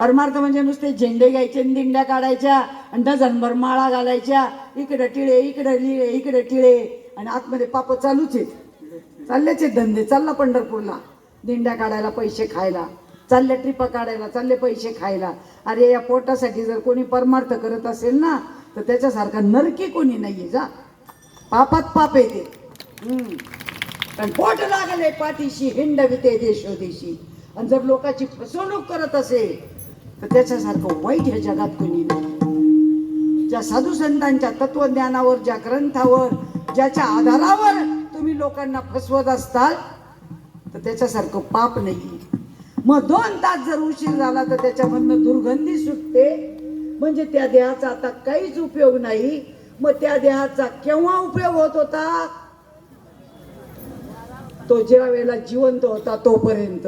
परमार्थ म्हणजे नुसते झेंडे घ्यायचे, दिंड्या काढायच्या आणि डझनभर माळा घालायच्या, इकडे टिळे इकडे लिळे इकडे टिळे, आणि आतमध्ये पाप चालूच आहेत, चाललेच आहेत धंदे. चालला पंढरपूरला दिंड्या काढायला, पैसे खायला, चालले ट्रिपा काढायला, चालले पैसे खायला. अरे या पोटासाठी जर कोणी परमार्थ करत असेल ना, तर त्याच्यासारखा नरकी कोणी नाहीये. जा, पापात पाप येते. पण पोट लागले पाठीशी, हिंडविते देशोदेशी. आणि जर लोकांची फसवणूक करत असेल तर त्याच्यासारखं वाईट ह्या जगात कोणी नाही. ज्या साधू संतांच्या तत्वज्ञानावर, ज्या ग्रंथावर, ज्याच्या आधारावर तुम्ही लोकांना फसवत असताल, तर त्याच्यासारखं पाप नाही. मग 2 तास जर उशीर झाला तर त्याच्यामधनं दुर्गंधी सुटते, म्हणजे त्या देहाचा आता काहीच उपयोग नाही. मग त्या देहाचा केव्हा उपयोग होत होता? तो ज्या वेळेला जिवंत होता तोपर्यंत.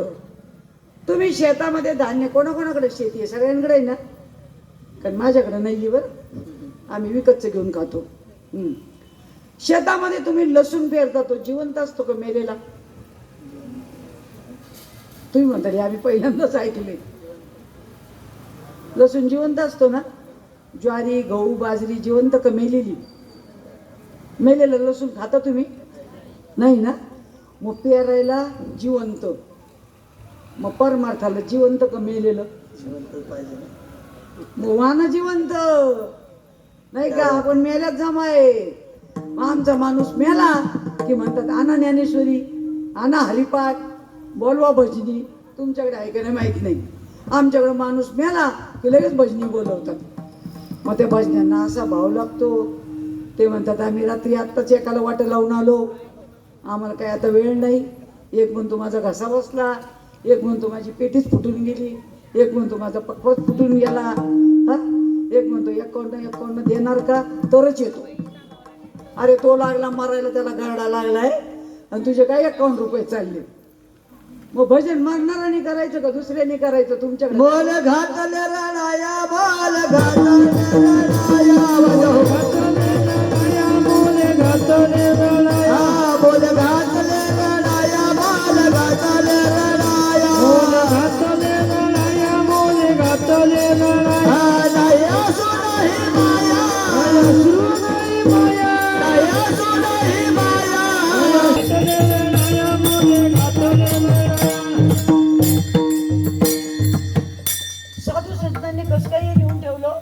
तुम्ही शेतामध्ये धान्य, कोणाकोणाकडे शेती आहे? सगळ्यांकडे आहे ना? कारण माझ्याकडे नाही बरं, आम्ही विकतचं घेऊन खातो. शेतामध्ये तुम्ही लसूण पेरता, तो जिवंत असतो का मेलेला? तुम्ही म्हणता आम्ही पहिल्यांदाच ऐकले. लसूण जिवंत असतो ना? ज्वारी, गहू, बाजरी जिवंत का मेलेली? मेलेलं लसूण खाता तुम्ही? नाही ना? मग पेरायला जिवंत, मग परमार्थाला जिवंत का मेलेलं? जिवंत पाहिजे. मग वाना जिवंत नाही का? आपण मेल्यात जमाय. आमचा माणूस मेला की म्हणतात आणा ज्ञानेश्वरी, आणा हरिपाठ, बोलवा भजनी. तुमच्याकडे आहे का नाही माहिती नाही. आमच्याकडे माणूस मेला की लगेच भजनी बोलवतात. मग त्या भजन्यांना असा भाव लागतो. ते म्हणतात आम्ही रात्री आत्ताच एकाला वाट लावून आलो, आम्हाला काय आता वेळ नाही. एक म्हणतो माझा घसा बसला, एक म्हणतो माझी पेटीच फुटून गेली, एक म्हणतो माझा पक्वच फुटून गेला, एक म्हणतो एकावन्न देणार का तरच येतो. अरे तो लागला मारायला, त्याला गारडा लागलाय आणि तुझे काय 51 रुपये चालले. मग भजन मागणाऱ्याने करायचं का दुसऱ्याने करायचं? तुमच्याकडे बोल घातले रणाया, बोल घातले रणाया, बोल घातले रणाया, बोल घातले रणाया, बोल घातले रणाया, बोल घातले रणाया, बोल घातले रणाया, बोल घातले रणाया. दया सुनाही माया, दया सुनाही माया, दया सुनाही माया, घातले रणाया, बोल घातले रणाया. साधू संतांनी कसं काही लिहून ठेवलं?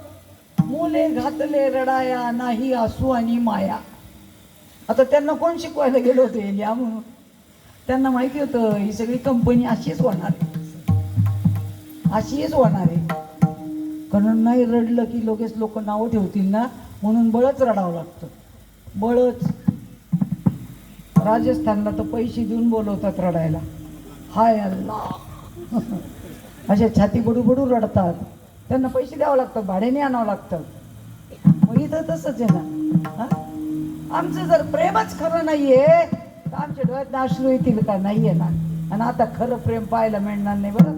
मुले घातले रडाया, नाही आसू आणि माया. आता त्यांना कोण शिकवायला गेलो होते लिहा म्हणून? त्यांना माहिती होतं ही सगळी कंपनी अशीच होणार आहे, अशीच होणार आहे. कारण नाही रडलं की लगेच लोक नावं ठेवतील ना, म्हणून बळच रडावं लागतं. बळच. राजस्थानला तर पैसे देऊन बोलवतात रडायला. हाय अल्लाह, असे छाती बडू बडू रडतात. त्यांना पैसे द्यावं लागतात, भाड्याने आणावं लागतं. मग इथं तसंच आहे ना. आमचं जर प्रेमच खरं नाहीये तर आमच्या डोळ्यात अश्रू येतील का? नाहीये ना. आणि आता खरं प्रेम पाहायला मिळणार नाही बरं.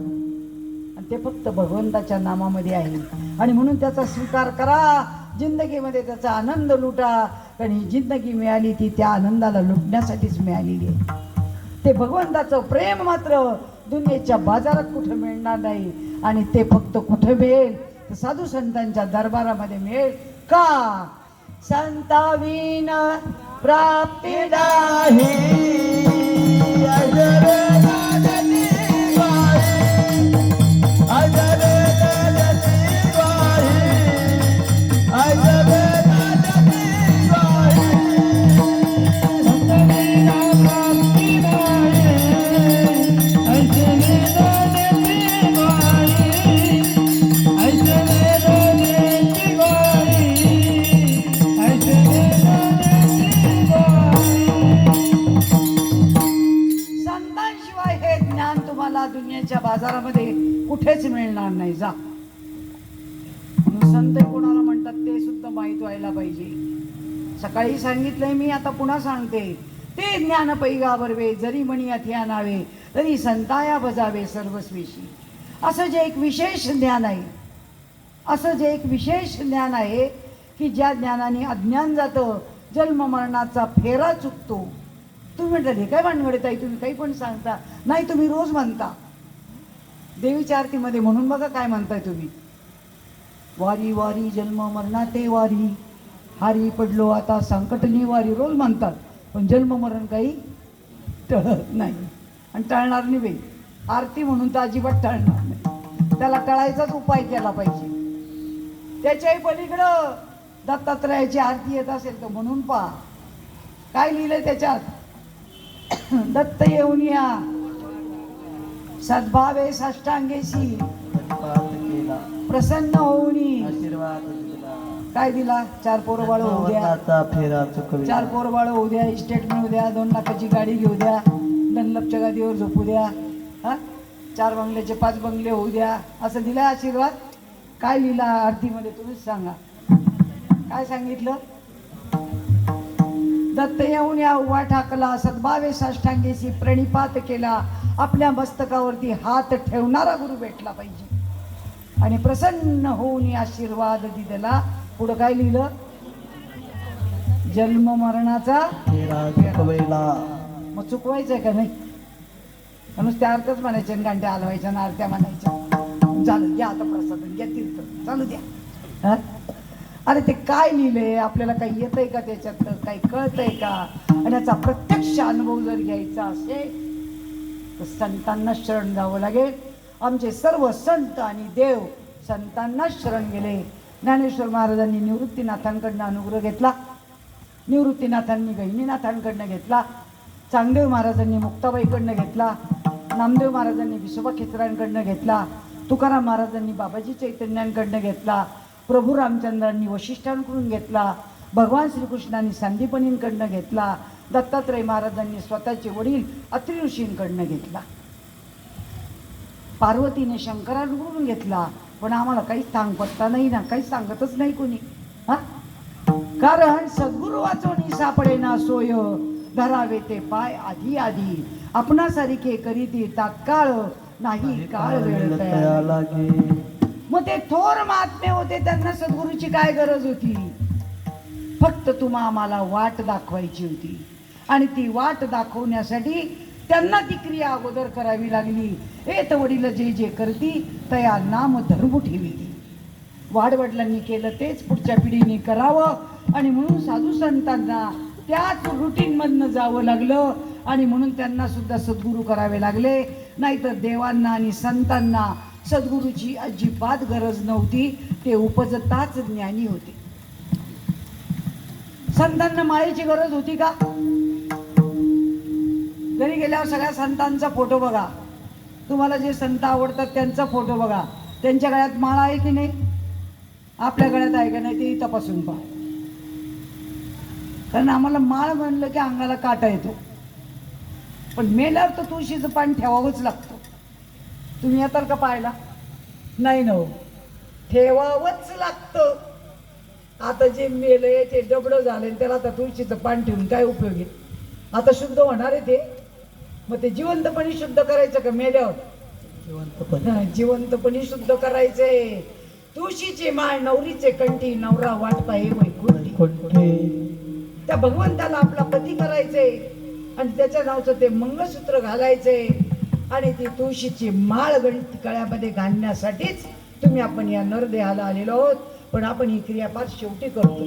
आणि ते फक्त भगवंताच्या नामामध्ये आहे. आणि म्हणून त्याचा स्वीकार करा, जिंदगीमध्ये त्याचा आनंद लुटा. कारण ही जिंदगी मिळाली ती त्या आनंदाला लुटण्यासाठीच मिळालेली आहे. ते भगवंताचं प्रेम मात्र दुनियेच्या बाजारात कुठं मिळणार नाही. आणि ते फक्त कुठे मिळेल तर साधू संतांच्या दरबारामध्ये मिळेल. का? संताविन प्राप्ती नाही. अजर दादती बाई, अजर दादती बाई, अजर दादती बाई. संताविना प्राप्ती नाही, अजर दादती बाई, अजर दादती बाई, अजर दादती बाई. संतांशिवाय हे ज्ञान तुम्हाला दुनियेच्या बाजारामध्ये कुठेच मिळणार नाही. जा. संत कोणाला म्हणतात ते सुद्धा माहीत व्हायला पाहिजे. सकाळी सांगितलंय मी, आता पुन्हा सांगते. ते ज्ञान पैगा बरवे, जरी मणी अथिया नावे, तरी संताया बजावे सर्वस्वीशी. असं जे एक विशेष ज्ञान आहे, असं जे एक विशेष ज्ञान आहे की ज्या ज्ञानाने अज्ञान जातं, जन्म मरणाचा फेरा चुकतो. तुम्ही म्हणता हे काय भानगडे ताई, तुम्ही काही पण सांगता. नाही, तुम्ही रोज म्हणता. देवीच्या आरतीमध्ये म्हणून बघा काय म्हणताय तुम्ही, वारी वारी जन्म मरणा ते वारी, हारी पडलो आता संकटनी वारी, रोज म्हणतात. पण जन्म मरण काही टळत नाही आणि टळणार नाही बाई. आरती म्हणून तर अजिबात टळणार नाही, त्याला टळायचाच उपाय केला पाहिजे. त्याच्याही पलीकडं दत्तात्रयाची आरती येत असेल तर म्हणून पहा काय लिहिलंय त्याच्यात. दत्त येऊन या सद्भावे साष्टांगेशी, प्रसन्न होऊनी आशीर्वाद दिला. काय दिला, 4 पोरं बाळ होऊ द्या, फेरा चुकवी. 4 पोरं बाळ होऊ द्या, इस्टेट मिळू द्या, 2 लाखाची गाडी घेऊ द्या, डनलपच्या गादीवर झोपू द्या, हा 4 बंगल्याचे 5 बंगले होऊ द्या, असं दिला आशीर्वाद. काय लिहिला आरतीमध्ये तुम्हीच सांगा, काय सांगितलं. दत्त येऊन या उभा ठाकला, सद्भावे साष्टांगेशी प्रणिपात केला, आपल्या मस्तकावरती हात ठेवणारा गुरु भेटला पाहिजे आणि प्रसन्न होऊन आशीर्वाद दिला. पुढं काय लिहिलं, जन्म मरणाचा फेरा चुकवेला. मग चुकवायचंय का नाही, नुसत्या अर्थच म्हणायचे आणि गांड्या हलवायच्या ना आरत्या म्हणायच्या. चालू द्या आता प्रसाद, घ्या तीर्थ, चालू द्या. हा? अरे ते काय लिहिलंय, आपल्याला काही येतंय का त्याच्यातलं, काही कळतंय का. आणि याचा प्रत्यक्ष अनुभव जर घ्यायचा असेल तर संतांना शरण जावं लागेल. आमचे सर्व संत आणि देव संतांना शरण गेले. ज्ञानेश्वर महाराजांनी निवृत्तीनाथांकडनं अनुग्रह घेतला, निवृत्तीनाथांनी गहिनीनाथांकडनं घेतला, चांगदेव महाराजांनी मुक्ताबाईकडनं घेतला, नामदेव महाराजांनी विसोबा खेचरांकडनं घेतला, तुकाराम महाराजांनी बाबाजी चैतन्यांकडनं घेतला, प्रभू रामचंद्रांनी वशिष्ठांकडून घेतला, भगवान श्रीकृष्णांनी संदीपनींकडनं घेतला, दत्तात्रय महाराजांनी स्वतःचे वडील अत्रि ऋषींकडनं घेतला, पार्वतीने शंकरांकडून घेतला. पण आम्हाला काही सांगपत्ता नाही ना, काही सांगतच नाही कोणी. हा, कारण सद्गुरु वाचवणी सापडे ना सोय, धरावे ते पाय आधी आधी, आपणासारखे करीती तात्काळ, नाही काळ वेळ तयार लागे. मग ते थोर महात्मे होते, त्यांना सद्गुरूची काय गरज होती, फक्त तुम्हा आम्हाला वाट दाखवायची होती. आणि ती वाट दाखवण्यासाठी त्यांना ती क्रिया अगोदर करावी लागली. हे वडील जे जे करती तया नाम धर्म ठेवी. वाडवडिलांनी केलं तेच पुढच्या पिढीने करावं आणि म्हणून साधू संतांना त्याच रुटीनमधनं जावं लागलं आणि म्हणून त्यांना सुद्धा सद्गुरू करावे लागले. नाहीतर देवांना आणि संतांना सद्गुरूची अजिबात गरज नव्हती, ते उपजताच ज्ञानी होते. संतांना माळेची गरज होती का. घरी गेल्यावर सगळ्या संतांचा फोटो बघा, तुम्हाला जे संत आवडतात त्यांचा फोटो बघा, त्यांच्या गळ्यात माळा आहे की नाही, आपल्या गळ्यात आहे का नाही ते तपासून पहा. कारण आम्हाला माळ म्हणलं की अंगाला काटा येतो, पण मेल्यावर तर तुळशीचं पान ठेवावंच लागतं. तुम्ही येताल का पाहायला, नाही ना, ठेवावंच लागतं. आता जे मेलंय ते डबडं झाले, त्याला आता तुळशीचं पान ठेवून काय उपयोग आहे. आता शुद्ध होणार आहे ते, मग ते जिवंतपणी शुद्ध करायचं का मेल्यावर, जिवंतपणी शुद्ध करायचंय. तुळशीची माळ नवरीचे कंठी, नवरा वाट पाहे वैकुंठी. त्या भगवंताला आपला पती करायचंय आणि त्याच्या नावचं ते मंगळसूत्र घालायचंय आणि ती तुळशीची माळ गळ्यामध्ये घालण्यासाठीच आपण या नरदेहाला आलेलो आहोत. पण आपण ही क्रिया फार शेवटी करतो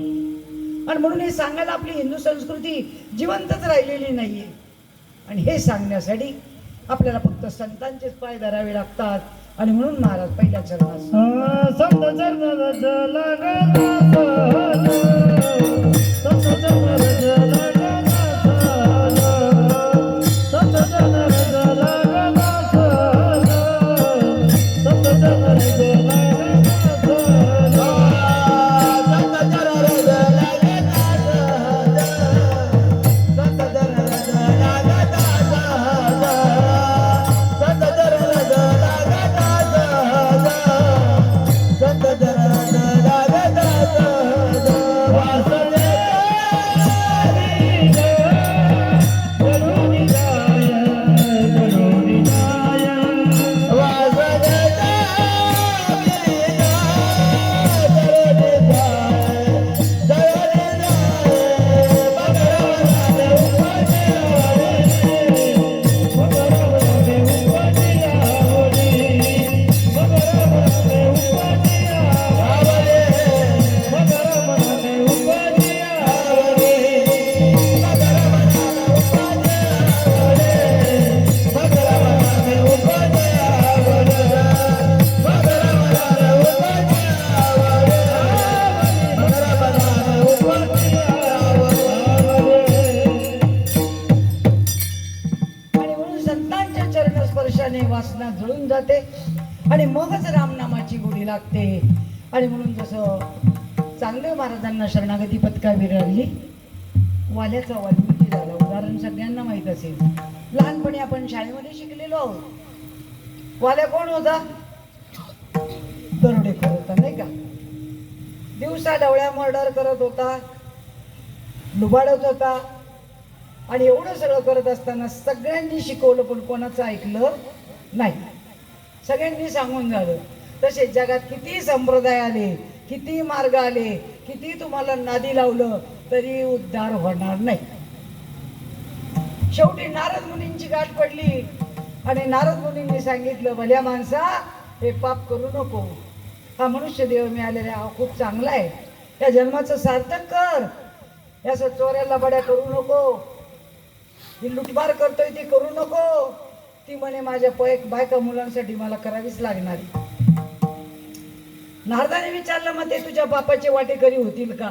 आणि म्हणून हे सांगायला आपली हिंदू संस्कृती जिवंतच राहिलेली नाहीये. आणि हे सांगण्यासाठी आपल्याला फक्त संतांचेच पाय धरावे लागतात. आणि म्हणून महाराज पहिल्या चरणात घ्यावी लागते. आणि म्हणून जसं चांगलं महाराजांना शरणागती पत्कावी लागली, वाल्याचा वाल्मिकी झाला. उदाहरण सगळ्यांना माहीत असेल. लहानपणी आपण शाळेमध्ये शिकलेलो आहोत. वाल्या कोण होता? दरोडेखोर होता, नाही का? दिवसा डवळ्या मर्डर करत होता, लुबाडत होता. आणि एवढं सगळं करत असताना सगळ्यांनी शिकवलं, पण कोणाचं ऐकलं नाही. सगळ्यांनी सांगून झालं. तसे जगात किती संप्रदाय आले, किती मार्ग आले, किती तुम्हाला नादी लावलं, तरी उद्धार होणार नाही. शेवटी नारद मुनींची गाठ पडली आणि नारद मुनींनी सांगितलं, भल्या माणसा, हे पाप करू नको. हा मनुष्य देव मिळालेला हा खूप चांगला आहे. या जन्माचं सार्थक कर. याचं चोऱ्याला बड्या करू नको. ही लुटमार करतोय ती करू नको. ती म्हणे माझ्या बायका मुलांसाठी मला करावीच लागणार. नारदाने विचारलं, मग ते तुझ्या बापाचे वाटेकरी होतील का?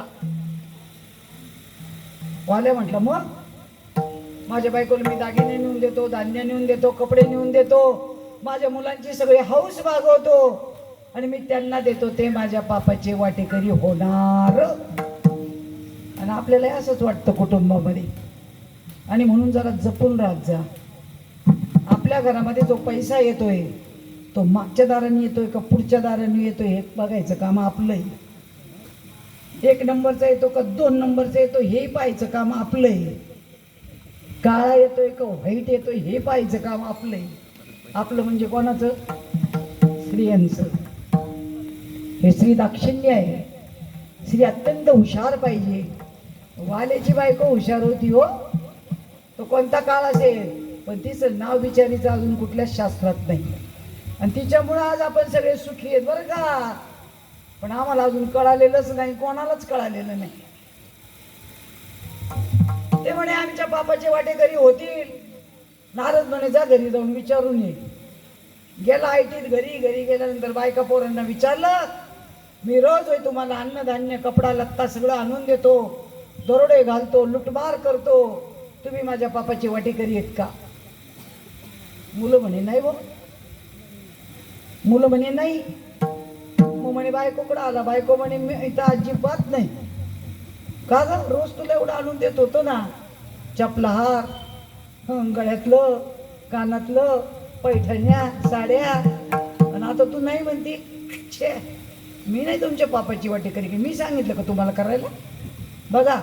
वाल्या म्हटलं, मग माझ्या बायकोला मी दागिने नेऊन देतो, धान्य नेऊन देतो, कपडे नेऊन देतो, माझ्या मुलांची सगळी हौस भागवतो आणि मी त्यांना देतो, ते माझ्या बापाचे वाटेकरी होणार. आणि आपल्याला असंच वाटतं कुटुंबामध्ये. आणि म्हणून जरा जपून राहत जा. आपल्या घरामध्ये जो पैसा येतोय तो मागच्या दाराने येतोय का पुढच्या दाराने येतोय हे बघायचं काम आपलंय. 1 नंबरचा येतो का 2 नंबरचा येतो हे पाहायचं काम आपलंय. काळा येतोय का व्हाईट येतोय हे पाहायचं काम आपलंय. आपलं म्हणजे कोणाचं? स्त्रियांचं. हे स्त्री दाक्षिण्य आहे. स्त्री अत्यंत हुशार पाहिजे. वाल्याची बायको हुशार होती हो. तो कोणता काळ असेल, पण तिचं नाव बिचारीचं अजून कुठल्याच शास्त्रात नाही. आणि तिच्यामुळं आज आपण सगळे सुखी आहेत बरं का. पण आम्हाला अजून कळालेलंच नाही, कोणालाच कळालेलं नाही. ते म्हणे आमच्या बापाचे वाटेकरी होतील. नारद म्हणे जा घरी जाऊन विचारून ये. गेला आयटीत घरी गेल्यानंतर बायका पोरांना विचारलं, मी रोज होय तुम्हाला अन्नधान्य कपडा लत्ता सगळं आणून देतो, दरोडे घालतो, लुटमार करतो, तुम्ही माझ्या बापाचे वाटेकरी आहेत का? मुलं म्हणे नाही हो. मुलं म्हणे नाही. मग म्हणे बायकोकडं आला. बायको म्हणे मी इथं अजिबात नाही. का ग? रोज तुला एवढं आणून देत होतो ना, चपला हार, गळ्यातलं, कानातलं, पैठण्या, साड्या, आणि आता तू नाही म्हणती. छे, मी नाही तुमच्या बापाची वाटेकरी की मी सांगितलं का तुम्हाला करायला? बघा,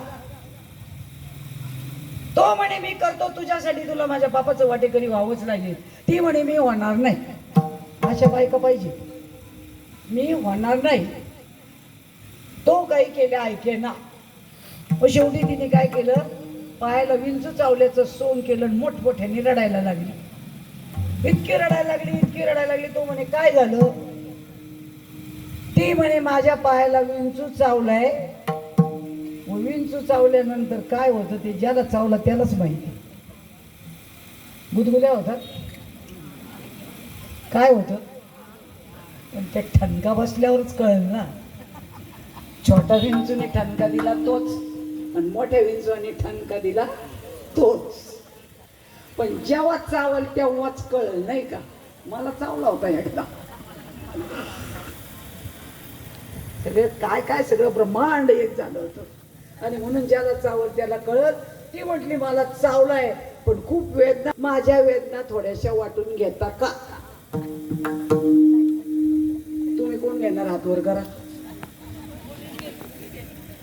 तो म्हणे मी करतो तुझ्यासाठी, तुला माझ्या बापाचं वाटेकरी व्हावंच लागेल. ती म्हणे मी होणार नाही. अशा बायका पाहिजे. मी होणार नाही. तो काही केलं ऐके ना. मग शेवटी तिने काय केलं, पायाला विंचू चावल्याचं सोंग केलं, मोठमोठ्याने रडायला लागली. इतकी रडायला लागली. तो म्हणे काय झालं? ती म्हणे माझ्या पायाला विंचू चावलाय. विंचू चावल्यानंतर काय होतं ते ज्याला चावला त्यालाच माहिती. गुदगुल्या होतात. काय होतं? पण त्या ठणका बसल्यावरच कळेल ना. छोटा विंचूने ठणका दिला तोच, आणि मोठ्या विंचूने ठणका दिला तोच. पण जेव्हा चावल तेव्हाच कळेल, नाही का? मला चावला होता एकदा. सगळे काय सगळं ब्रह्मांड एक झालं होतं. आणि म्हणून ज्याला चावल त्याला कळत. ती म्हटली मला चावलाय पण खूप वेदना, माझ्या वेदना थोड्याशा वाटून घेता का? तुम्ही कोण घेणार? हात वर करा.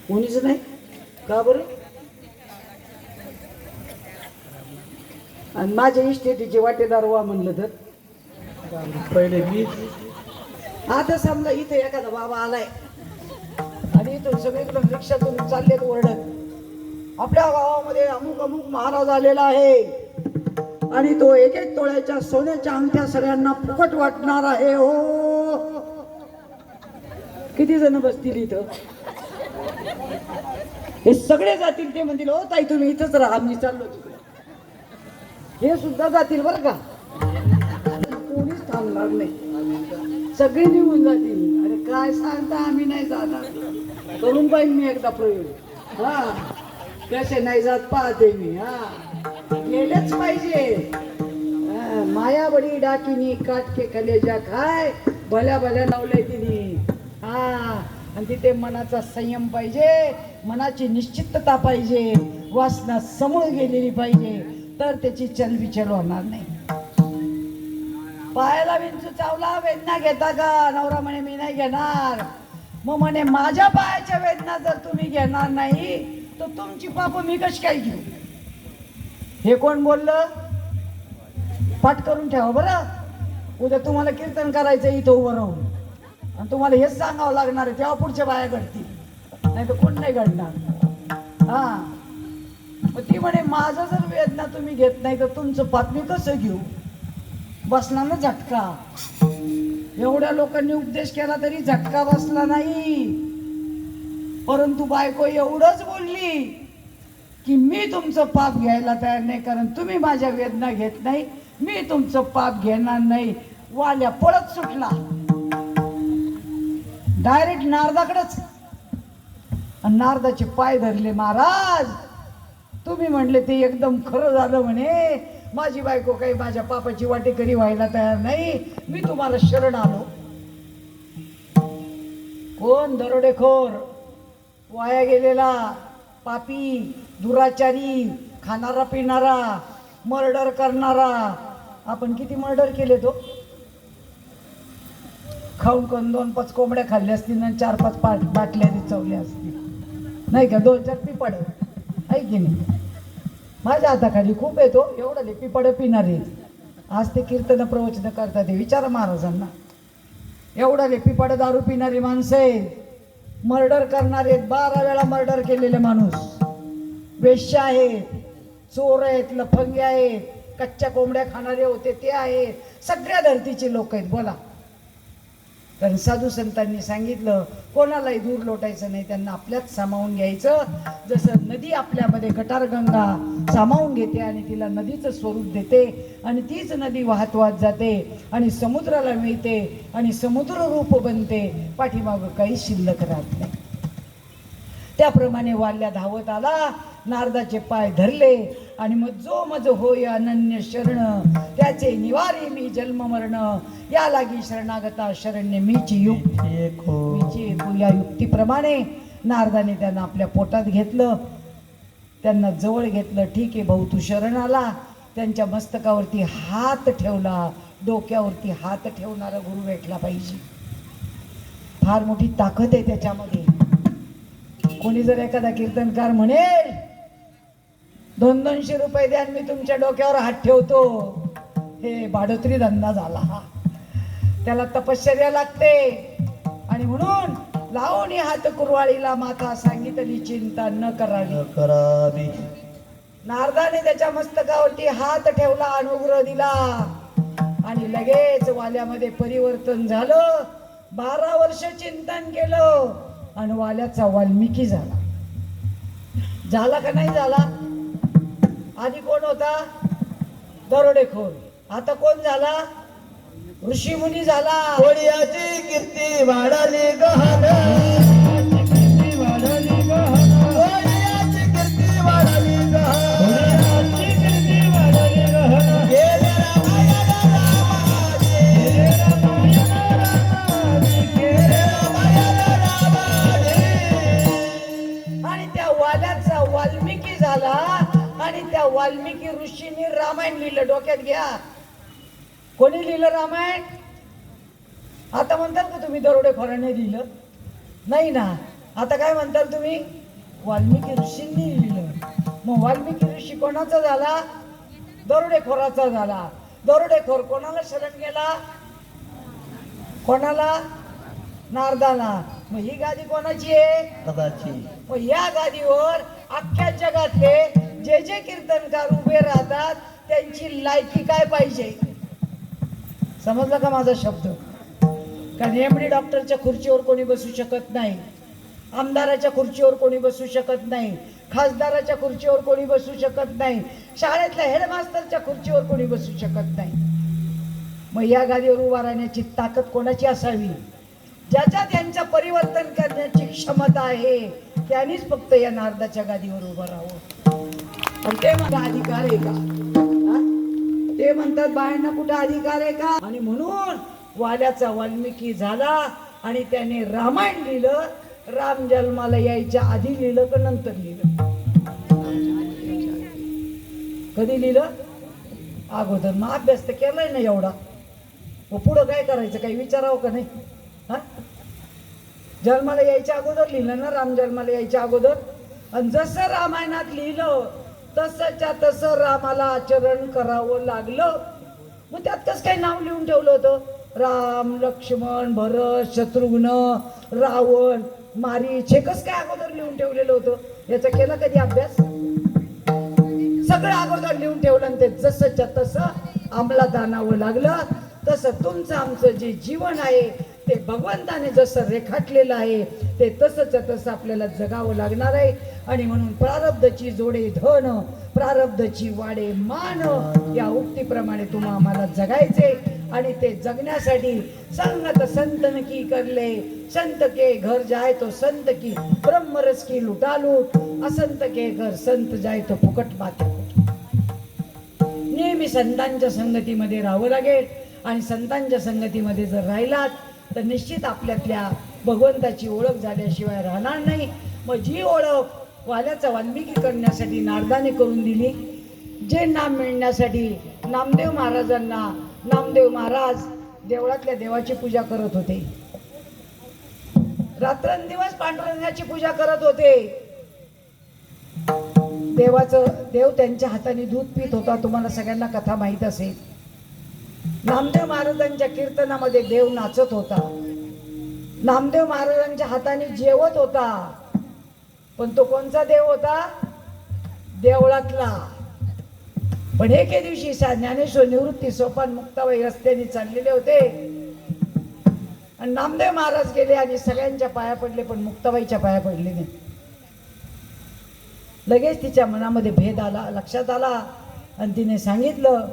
कोणीच नाही का बरं? आणि माझ्या इस्टेटीचे वाटेदार व्हा म्हणलं तर पहिले मी. आता समजा इथे एखादा बाबा आलाय आणि इथून सगळीकडून रिक्षातून चाललेत ओरडत, आपल्या गावामध्ये अमुक अमुक महाराज आलेला आहे आणि तो 1-1 तोळ्याच्या सोन्याच्या अंगठ्या सगळ्यांना फुकट वाटणार आहे. हो, किती जण बसतील इथं? हे सगळे जातील. ते म्हणतील हो ताई तुम्ही इथंच राहा, आम्ही चाललो तिकडे. हे सुद्धा जातील बरं का. कोणीच थांबणार नाही. सगळे निघून जातील. अरे काय सांगता, आम्ही नाही जाणार. करून पाहिजे मी एकदा प्रयोग. हा, कसे नाही जात पाहते मी. हा, गेलेच पाहिजे. माया बडी डाकिनी काटके कलेजा खाय भल्या भल्या लावलंय तिने. हा, आणि तिथे मनाचा संयम पाहिजे, मनाची निश्चितता पाहिजे, वासना समोर गेलेली पाहिजे, तर त्याची चलबिचल होणार नाही. पायाला विंचू चावला, वेदना घेता का? नवरा म्हणे मी नाही घेणार. मग म्हणे माझ्या पायाच्या वेदना जर तुम्ही घेणार नाही तर तुमची पाप मी कशी काय घेऊ? हे कोण बोललं? पाठ करून ठेवा बरं. उद्या तुम्हाला कीर्तन करायचं इथं उभं राहून, आणि तुम्हाला हेच सांगावं लागणार आहे, तेव्हा पुढच्या बाया घडतील, नाही तर कोण नाही घडणार. हा, मग ती म्हणे माझं जर वेदना तुम्ही घेत नाही तर तुमचं पाप मी कसं घेऊ? बसला ना झटका. एवढ्या लोकांनी उपदेश केला तरी झटका बसला नाही. परंतु बायको एवढंच बोलली की मी तुमचं पाप घ्यायला तयार नाही, कारण तुम्ही माझ्या वेदना घेत नाही, मी तुमचं पाप घेणार नाही. वाल्या पळत सुटला डायरेक्ट नारदाकडेच. आणि नारदाचे पाय धरले. महाराज तुम्ही म्हणले ते एकदम खरं झालं म्हणे, माझी बायको काही माझ्या पापाची वाटेकरी व्हायला तयार नाही, मी तुम्हाला शरण आलो. कोण? दरोडेखोर, वाया गेलेला पापी, दुराचारी, खाणारा पिणारा, मर्डर करणारा. आपण किती मर्डर केले तो? खाऊन कोण 2-5 कोंबड्या खाल्ल्या असतील आणि 4-5 बाटल्या रिचवल्या असतील, नाही का? 2-4 पिपड आहे की नाही? माझ्या हाताखाली खूप येतो एवढं ले पिपड पिणारे. आज ते कीर्तन प्रवचन करतात, ते विचारा महाराजांना. एवढं ले पिपड दारू पिणारी माणसं आहेत, मर्डर करणारे, 12 वेळा मर्डर केलेले माणूस, वेश्या आहेत, चोर आहेत, लफंगे आहेत, कच्च्या कोंबड्या खाणारे होते ते आहेत, सगळ्या धर्तीचे लोक आहेत. बोला. कारण साधू संतांनी सांगितलं कोणालाही दूर लोटायचं नाही, त्यांना आपल्यात सामावून घ्यायचं. जसं नदी आपल्यामध्ये गटारगंगा सामावून घेते आणि तिला नदीचं स्वरूप देते, आणि तीच नदी वाहत वाहत जाते आणि समुद्राला मिळते आणि समुद्र रूप बनते, पाठीमागं काही शिल्लक राहत नाही. त्याप्रमाणे वाल्या धावत आला, नारदाचे पाय धरले आणि मग जो मज होय अनन्य शरण, त्याचे निवारी मी जन्म मरण, या लागी शरणागता शरण्य मीची मीची या युक्तीप्रमाणे नारदाने त्यांना आपल्या पोटात घेतलं, त्यांना जवळ घेतलं. ठीक आहे भाऊ, तू शरण आला. त्यांच्या मस्तकावरती हात ठेवला, डोक्यावरती हात ठेवणारा गुरु भेटला पाहिजे. फार मोठी ताकद आहे त्याच्यामध्ये. कोणी जर एखादा कीर्तनकार म्हणेल 200-200 रुपये द्या मी तुमच्या डोक्यावर हात ठेवतो, हे भाडोत्री धंदा झाला. त्याला तपश्चर्या लागते. आणि म्हणून लावून हात कुरवाळीला माथा, सांगितली चिंता न करावी. नारदाने त्याच्या मस्तकावरती हात ठेवला, अनुग्रह दिला आणि लगेच वाल्यामध्ये परिवर्तन झालं. 12 वर्ष चिंतन केलं आणि वाल्याचा वाल्मिकी झाला. झाला का नाही झाला? आधी कोण होता? दरोडेखोर. आता कोण झाला? ऋषी मुनी झाला. कोडियाची कीर्ती वाढाली गहन, आणि त्या वाल्याचा वाल्मिकी झाला. आणि त्या वाल्मिकी ऋषींनी रामायण लिहिलं. डोक्यात घ्या. कोणी लिहिलं रामायण? आता म्हणताल का तुम्ही दरोडेखोराने लिहिलं? नाही ना. आता काय म्हणताल तुम्ही? वाल्मिकी ऋषींनी लिहिलं. मग वाल्मिकी ऋषी कोणाचा झाला? दरोडेखोराचा झाला. दरोडेखोर कोणाला शरण गेला? कोणाला? नारदाला. मग ही गादी कोणाची आहे? कदाची. मग या गादीवर अख्ख्या जगातले जे जे कीर्तनकार उभे राहतात त्यांची लायकी काय पाहिजे? समजलं का माझा शब्द? कारण एमडी डॉक्टरच्या खुर्चीवर कोणी बसू शकत नाही, आमदाराच्या खुर्चीवर कोणी बसू शकत नाही, खासदाराच्या खुर्चीवर कोणी बसू शकत नाही, शाळेतल्या हेडमास्टरच्या खुर्चीवर कोणी बसू शकत नाही. मग या गादीवर उभा राहण्याची ताकद कोणाची असावी? ज्याच्या त्यांचं परिवर्तन करण्याची क्षमता आहे त्यांनीच फक्त या नारदाच्या गादीवर उभं राहावं. पण ते मला अधिकार आहे का? ते म्हणतात बायांना कुठे अधिकार आहे का? आणि म्हणून वाल्याचा वाल्मिकी झाला आणि त्याने रामायण लिहिलं. राम जन्माला यायच्या आधी लिहिलं का नंतर लिहिलं? कधी लिहिलं? अगोदर. मग अभ्यास तर केलाय ना एवढा, मग पुढं काय करायचं? काही विचारावं का नाही? हा, जन्माला यायच्या अगोदर लिहिलं ना, राम जन्माला यायच्या अगोदर. आणि जसं रामायणात लिहिलं तसंच्या तसं रामाला आचरण करावं लागलं. मग त्यात कसं काही नाव लिहून ठेवलं होतं? राम, लक्ष्मण, भरत, शत्रुघ्न, रावण, मारीच, हे कसं काय अगोदर लिहून ठेवलेलं होतं? याचा केला कधी अभ्यास? सगळं अगोदर लिहून ठेवलं आणि ते जसंच्या तसं अंमलात आणावं लागलं. तसं तुमचं आमचं जे जीवन आहे ते भगवंताने जसं रेखाटलेलं आहे ते तसंच्या तसं आपल्याला जगावं लागणार आहे. आणि म्हणून प्रारब्धची जोडे धन, प्रारब्धची वाडे मान, या उक्तीप्रमाणे तुम्हा आम्हाला जगायचे. आणि ते जगण्यासाठी संगत संतन की करले, संत के घर जाय तो संत की, ब्रह्मरस की लुटालूट, असंत के घर संत जाय तो फुकट माते. नेहमी संतांच्या संगतीमध्ये राहावं लागेल. आणि संतांच्या संगतीमध्ये जर राहिलात तर निश्चित आपल्यातल्या भगवंताची ओळख झाल्याशिवाय राहणार नाही. मग जी ओळख वाल्याचा वाल्मिकी करण्यासाठी नारदाने करून दिली, जे नाम मिळण्यासाठी नामदेव महाराजांना, नामदेव महाराज देवळातल्या देवाची पूजा करत होते, रात्रंदिवस पांडुरंगाची पूजा करत होते. देव त्यांच्या हाताने दूध पित होता. तुम्हाला सगळ्यांना कथा माहित असेल. नामदेव महाराजांच्या कीर्तनामध्ये देव नाचत होता. नामदेव महाराजांच्या हाताने जेवत होता. पण तो कोणचा देव होता? देवळातला. पण एके दिवशी ज्ञानेश्वर निवृत्ती सोपान मुक्ताबाई रस्त्याने चाललेले होते आणि नामदेव महाराज गेले आणि सगळ्यांच्या पाया पडले, पण मुक्ताबाईच्या पाया पडले नाही. लगेच तिच्या मनामध्ये भेद आला, लक्षात आला आणि तिने सांगितलं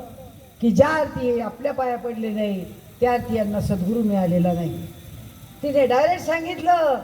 की ज्या अर्थी आपल्या पाया पडले नाही त्या अर्थी यांना सद्गुरू मिळालेला नाही. तिने डायरेक्ट सांगितलं,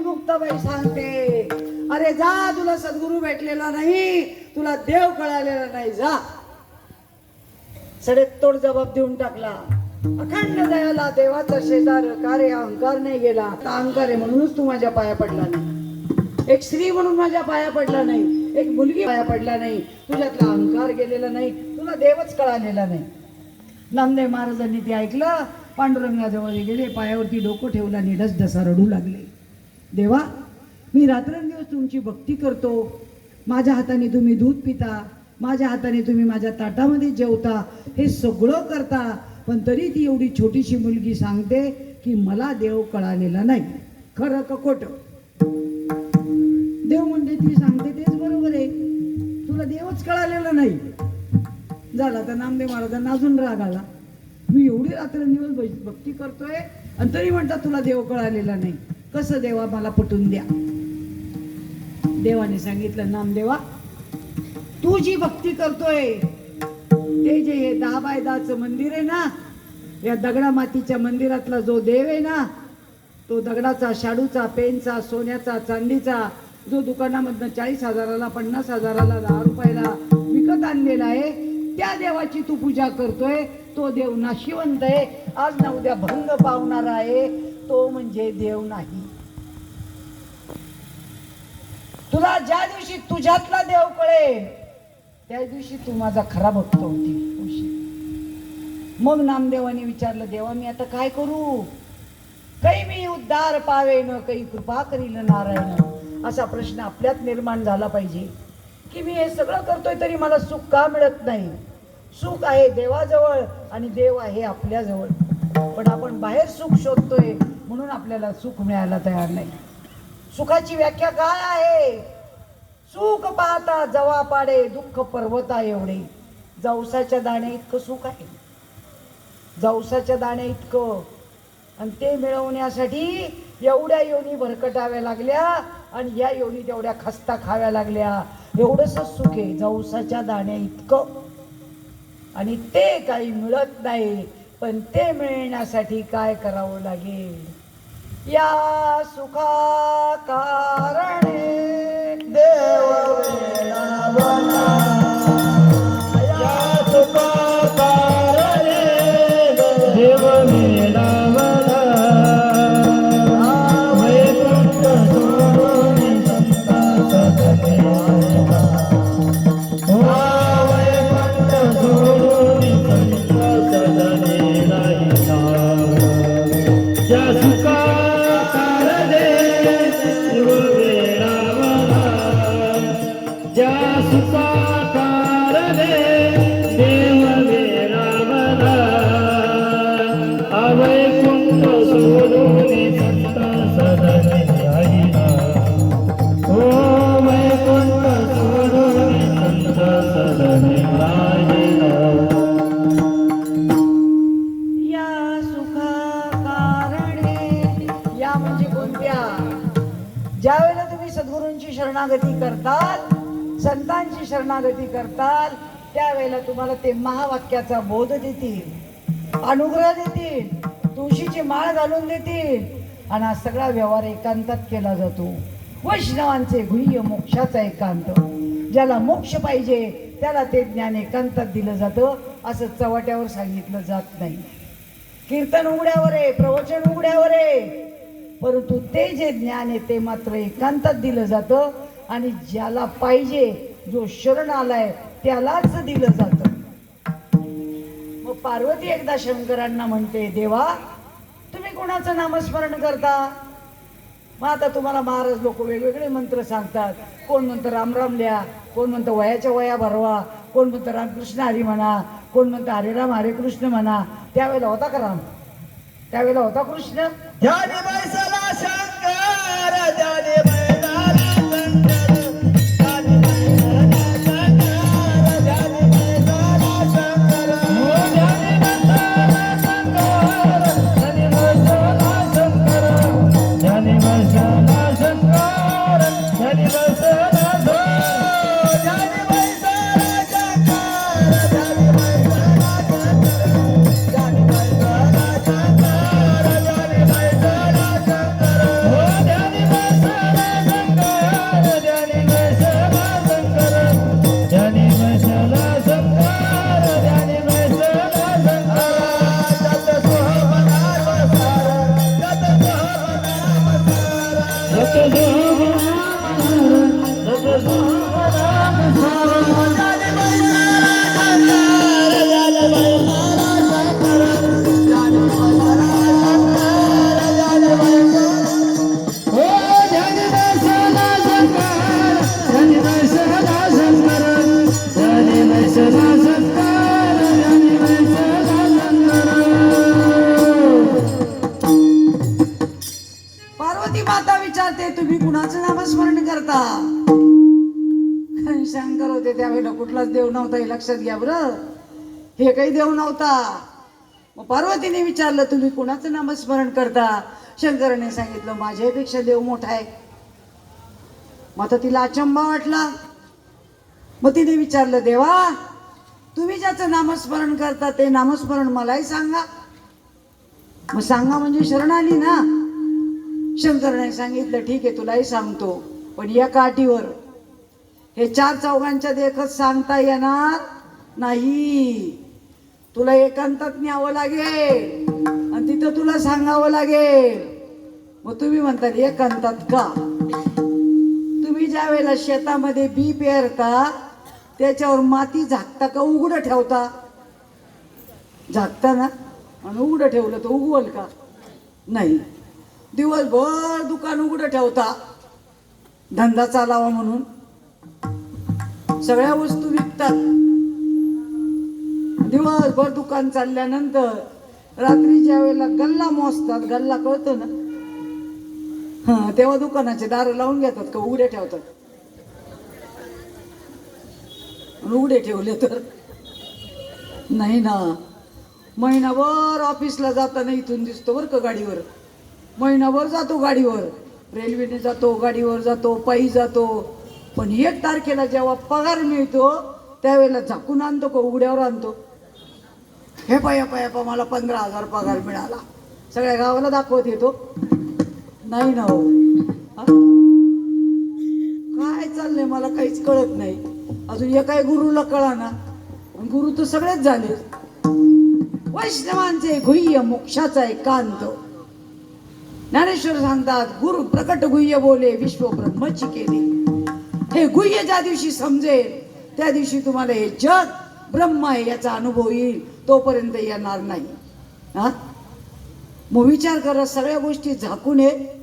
मुक्ताबाई सांगते, अरे जा, तुला सद्गुरू भेटलेला नाही, तुला देव कळालेला नाही, जा. सडेतोड जबाब देऊन टाकला. अखंड दयाला देवाचा शेजार, कार्य अहंकार नाही गेला. अहंकार आहे म्हणूनच तू माझ्या पाया पडला नाही. एक स्त्री म्हणून माझ्या पाया पडला नाही, एक मुलगी पाया पडला नाही. तुझ्यातला अहंकार गेलेला नाही, तुला देवच कळालेला नाही. नामदेव महाराजांनी ते ऐकलं. पांडुरंगाजवळ गेले, पायावरती डोकं ठेवलं आणि ढसढसा रडू लागले. देवा, मी रात्रंदिवस तुमची भक्ती करतो. माझ्या हाताने तुम्ही दूध पिता, माझ्या हाताने तुम्ही माझ्या ताटामध्ये जेवता, हे सगळं करता, पण तरी ती एवढी छोटीशी मुलगी सांगते की मला देव कळालेला नाही. खरं का खोटं? देव म्हणजे ती सांगते तेच बरोबर आहे, तुला देवच कळालेला नाही. झाला तर नामदेव महाराजांना अजून राग आला. मी एवढी रात्रंदिवस भक्ती करतोय आणि तरी म्हणतात तुला देव कळालेला नाही. कसं देवा, मला पटवून द्या. देवाने सांगितलं, नामदेवा, तू जी भक्ती करतोय ते जे हे 10 बाय 10चं मंदिर आहे ना, या दगडा मातीच्या मंदिरातला जो देव आहे ना, तो दगडाचा, शाडूचा, पेनचा, सोन्याचा, चांदीचा, जो दुकानामधनं 40,000ला, 50,000ला, 10 रुपयाला विकत आणलेला आहे, त्या देवाची तू पूजा करतोय. तो देव नाशिवंत आहे, आज ना उद्या भंग पावणारा आहे. तो म्हणजे देव नाही. तुला ज्या दिवशी तुझ्यातला देव कळेल त्या दिवशी तू माझा खरा भक्त होती. मग नामदेवाने विचारलं, देवा मी आता काय करू? काही मी उद्धार पावेन, काही कृपा करील नारायण. असा प्रश्न आपल्यात निर्माण झाला पाहिजे की मी हे सगळं करतोय तरी मला सुख का मिळत नाही. सुख आहे देवाजवळ आणि देव आहे आपल्याजवळ, पण आपण बाहेर सुख शोधतोय म्हणून आपल्याला सुख मिळायला तयार नाही. सुखाची व्याख्या काय आहे? सुख पाहता जवा पाडे दुःख पर्वता एवढे. जवसाच्या दाणे इतकं सुख आहे, जवसाच्या दाणे इतकं, आणि ते मिळवण्यासाठी एवढ्या योनी भरकटाव्या लागल्या आणि या योनी तेवढ्या खस्ता खाव्या लागल्या. एवढंच सुख आहे जवसाच्या दाण्या इतकं, आणि ते काही मिळत नाही. पण ते मिळण्यासाठी काय करावं लागेल? या सुखा कारणे देव वेळावला, या सुखा कारणे देव वेळावला. वैकुंठ सोडून संता सदने आला. वैकुंठ सोडून संता सदने राहिला. या सुखा कारणे देव वेळावला. या सुखा कारणे देव वेळावला. वैकुंठ सोडून संत सदने राहिला. ओ वैकुंठ सोडून संत सदने राहिला. या सुखा कारणे, या म्हणजे कोणत्या? ज्या वेळेला तुम्ही सद्गुरूंची शरणागती करताल, संतांची शरणागती करताल, त्यावेळेला तुम्हाला ते महावाक्याचा बोध देतील, अनुग्रह देतील, तुळशीची माळ घालून देतील, आणि हा सगळा व्यवहार एकांतात केला जातो. वैष्णवांचे गुह्य मोक्षाचा एकांत. ज्याला मोक्ष पाहिजे त्याला ते ज्ञान एकांतात दिलं जातं, असं चव्हाट्यावर सांगितलं जात नाही. कीर्तन उघड्यावर आहे, प्रवचन उघड्यावर आहे, परंतु ते जे ज्ञान आहे ते मात्र एकांतात दिलं जातं, आणि ज्याला पाहिजे, जो शरण आलाय त्यालाच दिलं जातं. मग पार्वती एकदा शंकरांना म्हणते, देवा तुम्ही कोणाचं नामस्मरण करता? मग आता तुम्हाला महाराज लोक वेगवेगळे मंत्र सांगतात. कोण म्हणतं राम राम लिहा, कोण म्हणतं वयाच्या वया भरवा, कोण म्हणतं रामकृष्ण हरी म्हणा, कोण म्हणतं हरे राम हरे कृष्ण म्हणा. त्यावेळेला होता का राम? त्यावेळेला होता कृष्ण? ज्याने बैसला शंकर, ज्याने बैसला शंकर, ज्याने बैसला शंकर, ज्याने बैसला शंकर, ज्याने बैसला शंकर, ज्याने बैसला शंकर, ज्याने बैसला शंकर, ज्याने बैसला शंकर, ज्याने बैसला शंकर, ज्याने बैसला शंकर, ज्याने बैसला पार्वती माता विचारते, तुम्ही कुणाचं नामस्मरण करता? शंकर होते त्यावेळेला, कुठलाच देव नव्हता हे लक्षात घ्या बरं. हे काही देव नव्हता. मग पार्वतीने विचारलं, तुम्ही कुणाचं नामस्मरण करता? शंकराने सांगितलं, माझ्यापेक्षा देव मोठा आहे. मग आता तिला अचंबा वाटला. मग तिने विचारलं, देवा तुम्ही ज्याचं नामस्मरण करता ते नामस्मरण मलाही सांगा. मग सांगा म्हणजे शरण आली ना. शंकराने सांगितलं, ठीक आहे तुलाही सांगतो, पण या काठीवर हे चार चौघांच्या देखत सांगता येणार नाही. तुला एकांतात न्यावं लागेल आणि तिथं तुला सांगावं लागेल. मग तुम्ही म्हणतात एकांतात का? तुम्ही ज्या वेळेला शेतामध्ये बी पेरता त्याच्यावर माती झाकता का उघडं ठेवता? झाकता ना. आणि उघडं ठेवलं तर उगवल का? नाही. दिवसभर दुकान उघडं ठेवता, धंदा चालावा म्हणून सगळ्या वस्तू विकतात. दिवसभर दुकान चालल्यानंतर रात्रीच्या वेळेला गल्ला मोजतात. गल्ला कळतो ना, हा, तेव्हा दुकानाचे दार लावून घेतात का उघडे ठेवतात? उघडे ठेवले तर नाही ना. महिनाभर ऑफिसला जाताना इथून दिसतो बरं का गाडीवर. महिनाभर जातो गाडीवर, रेल्वेने जातो, गाडीवर जातो, पायी जातो. पण 1 तारखेला जेव्हा पगार मिळतो त्यावेळेला झाकून आणतो का उघड्यावर आणतो? हे पाया मला 15,000 पगार मिळाला, सगळ्या गावाला दाखवत येतो? नाही ना हो. हा? काय चाललंय मला काहीच कळत नाही. अजून एकाही गुरुला कळा ना. गुरु तर सगळेच झाले. वैष्णवांचे गुह्य मोक्षाचा एकांत. ज्ञानेश्वर सांगतात, गुरु प्रकट गुह्य बोले विश्व ब्रह्मची केले. हे गुह्य ज्या दिवशी समजेल त्या दिवशी तुम्हाला हे जग ब्रह्म आहे याचा अनुभव येईल, तोपर्यंत येणार नाही. हा, मग विचार करा, सगळ्या गोष्टी झाकून आहे.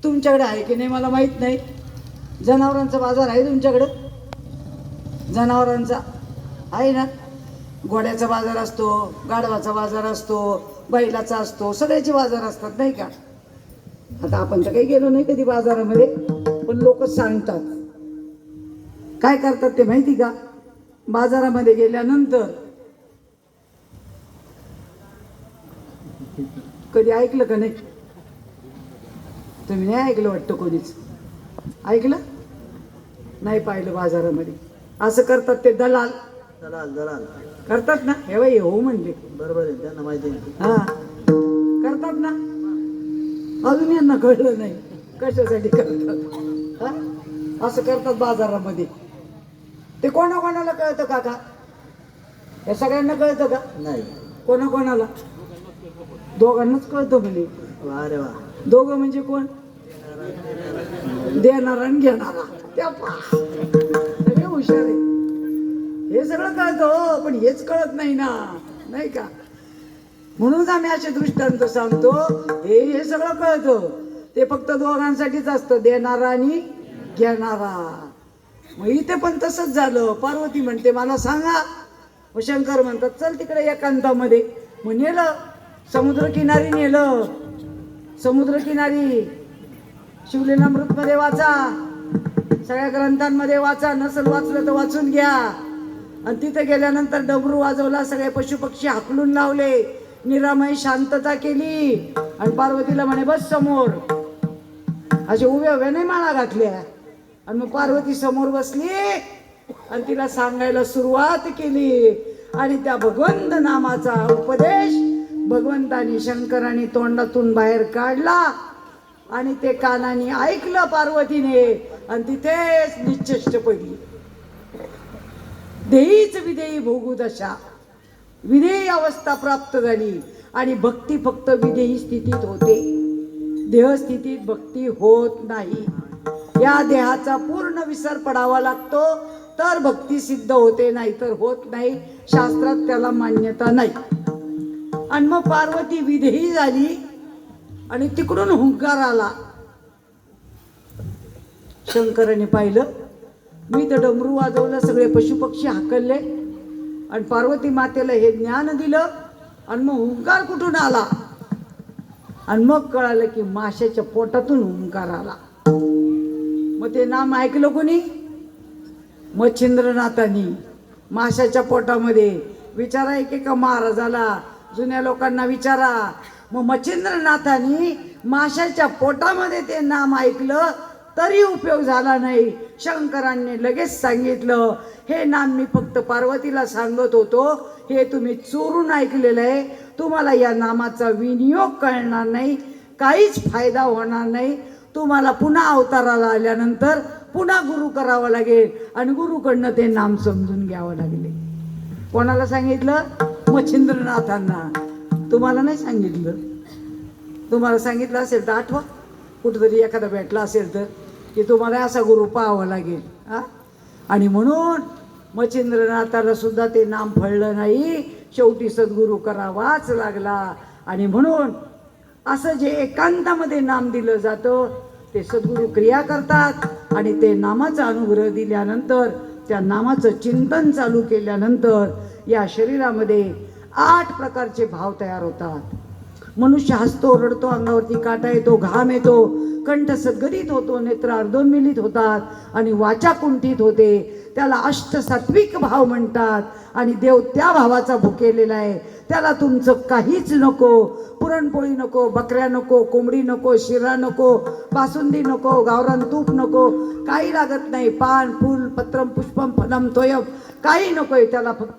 तुमच्याकडे आहे की नाही मला माहित नाही. जनावरांचा बाजार आहे तुमच्याकडे? जनावरांचा आहे ना. घोड्याचा बाजार असतो, गाढवाचा बाजार असतो, बैलाचा असतो, सगळ्याचे बाजार असतात नाही का. आता आपण तर काही गेलो नाही कधी बाजारामध्ये, पण लोक सांगतात. काय करतात ते माहिती का? बाजारामध्ये गेल्यानंतर कधी ऐकलं का नाही? तुम्ही नाही ऐकलं वाटतं, कोणीच ऐकलं नाही. पाहिलं बाजारामध्ये असं करतात ते दलाल. दलाल दलाल करतात ना. हे बाई हो म्हणले, बरोबर आहे, त्यांना माहिती आहे. हा, करतात ना. अजून यांना कळलं नाही कशासाठी करतात. हा, असं करतात बाजारामध्ये. ते कोणाकोणाला कळतं काका? हे सगळ्यांना कळतं का? नाही. कोणाकोणाला? दोघांनाच कळतं म्हणे. वा रे वा. दोघं म्हणजे कोण? देणारा आणि घेणारा. त्या सगळे हुशार आहे. हे सगळं कळतं हो, पण हेच कळत नाही ना, नाही का. म्हणूनच आम्ही असे दृष्टांत सांगतो. हे सगळं कळतं, ते फक्त दोघांसाठीच असतं, देणारा आणि घेणारा. मग इथे पण तसंच झालं. पार्वती म्हणते मला सांगा. मग शंकर म्हणतात चल तिकडे एकांतामध्ये. मग नेलं समुद्रकिनारी, नेलं समुद्रकिनारी. शिवलीलामृतमध्ये वाचा, सगळ्या ग्रंथांमध्ये वाचा, नसल वाचलं तर वाचून घ्या. आणि तिथे गेल्यानंतर डमरू वाजवला, सगळे पशुपक्षी हाकलून लावले, निरामय शांतता केली. आणि पार्वतीला म्हणे बस समोर. असे उभ्या उभ्या नाही माळा घातल्या. आणि मग पार्वती समोर बसली आणि तिला सांगायला सुरुवात केली. आणि त्या भगवंत नामाचा उपदेश भगवंतानी शंकराने तोंडातून बाहेर काढला. आणि ते कानाने ऐकलं पार्वतीने. आणि तिथेच निश्चेष्ट पडली. देहीच विदेही भोगू दशा. विदेही अवस्था प्राप्त झाली. आणि भक्ती फक्त विदेही स्थितीत होते, देहस्थितीत भक्ती होत नाही. या देहाचा पूर्ण विसर पडावा लागतो तर भक्ती सिद्ध होते, नाही तर होत नाही. शास्त्रात त्याला मान्यता नाही. आणि मग पार्वती विदेही झाली आणि तिकडून हुंकार आला. शंकराने पाहिलं, मी तर डमरू वाजवलं, सगळे पशुपक्षी हाकलले आणि पार्वती मातेला हे ज्ञान दिलं. आणि मग हुंकार कुठून आला? आणि मग कळालं की माशाच्या पोटातून हुंकार आला. मग ते नाम ऐकलं कोणी? मच्छिंद्रनाथांनी. माशाच्या पोटामध्ये विचारा एकेका महाराजाला, जुन्या लोकांना विचारा. मग मच्छिंद्रनाथांनी माशाच्या पोटामध्ये ते नाम ऐकलं तरी उपयोग झाला नाही. शंकरांनी लगेच सांगितलं, हे नाम मी फक्त पार्वतीला सांगत होतो, हे तुम्ही चोरून ऐकलेलं आहे. तुम्हाला या नामाचा विनियोग कळणार नाही, काहीच फायदा होणार नाही. तुम्हाला पुन्हा अवताराला आल्यानंतर पुन्हा गुरु करावा लागेल आणि गुरुकडनं ते नाम समजून घ्यावं लागले. कोणाला सांगितलं? मच्छिंद्रनाथांना. तुम्हाला नाही सांगितलं. तुम्हाला सांगितलं असेल तर आठवा, कुठंतरी एखादा भेटला असेल तर, की तुम्हाला असा गुरु पाहावा लागेल. हा, आणि म्हणून मच्छिंद्रनाथाला सुद्धा ते नाम फळलं नाही. शेवटी सद्गुरू करावाच लागला. आणि म्हणून असं जे एकांतामध्ये नाम दिलं जातं ते सद्गुरू क्रिया करतात आणि ते नामाचा अनुग्रह दिल्यानंतर त्या नामाचं चिंतन चालू केल्यानंतर या शरीरामध्ये 8 प्रकारचे भाव तयार होतात. मनुष्य हसतो, रडतो, अंगावरती काटा येतो, घाम येतो, कंठ सद्गदित होतो, नेत्र अर्धोन्मिलित होतात आणि वाचा कुंठित होते. त्याला अष्टसात्विक भाव म्हणतात आणि देव त्या भावाचा भुकेलेला आहे. त्याला तुमचं काहीच नको, पुरणपोळी नको, बकऱ्या नको, कोंबडी नको, शिरा नको, बासुंदी नको, गावरान तूप नको, काही लागत नाही. पान, फूल, पत्रम, पुष्पम, फलम, तोयम काही नकोय. त्याला फक्त